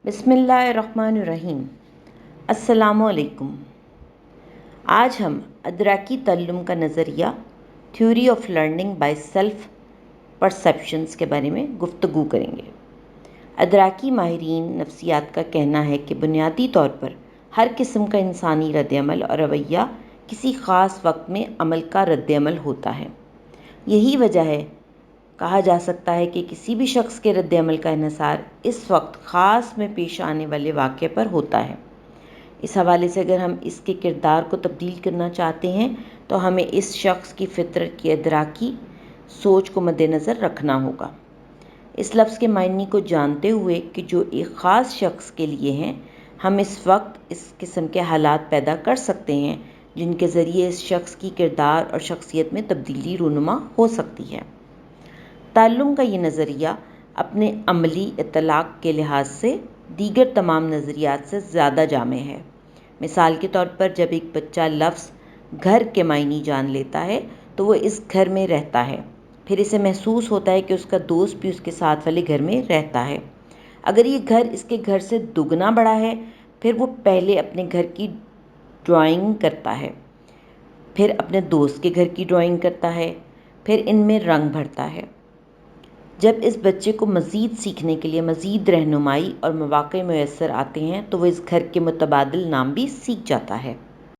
बिस्मिल्लाहिर्रहमानिर्रहीम। अस्सलामुअलैकुम। आज हम अदराकी तअल्लुम का नज़रिया theory of learning by self perceptions के बारे में गुफ्तगू करेंगे। अदराकी माहिरीन नफ्सियात का कहना है कि बुनियादी तौर पर हर किस्म का इंसानी रद्दअमल और रवैया किसी ख़ास वक्त में अमल का रद्दअमल होता है। यही वजह है कहा जा सकता है कि किसी भी शख्स के रद्दअमल का इन्हिसार इस वक्त ख़ास में पेश आने वाले वाक़े पर होता है। इस हवाले से अगर हम इसके किरदार को तब्दील करना चाहते हैं तो हमें इस शख्स की फ़ितरत की अदराकी सोच को मद्देनज़र रखना होगा। इस लफ्ज़ के मायने को जानते हुए कि जो एक ख़ास शख्स के लिए हैं, हम इस वक्त इस किस्म के हालात पैदा कर सकते हैं जिनके ज़रिए इस शख्स की किरदार और शख्सियत में तब्दीली रूनुमा हो सकती है। ताल्लुम का ये नज़रिया अपने अमली इतलाक़ के लिहाज से दीगर तमाम नज़रियात से ज़्यादा जामे है। मिसाल के तौर पर जब एक बच्चा लफ्ज़ घर के मायने जान लेता है तो वो इस घर में रहता है, फिर इसे महसूस होता है कि उसका दोस्त भी उसके साथ वाले घर में रहता है। अगर ये घर इसके घर से दुगना बड़ा है, फिर वो पहले अपने घर की ड्राइंग करता है, फिर अपने दोस्त के घर की ड्राइंग करता है, फिर इनमें रंग भरता है। जब इस बच्चे को मज़ीद सीखने के लिए मज़ीद रहनुमाई और मौक़े मुयस्सर आते हैं तो वह इस घर के मुतबादिल नाम भी सीख जाता है।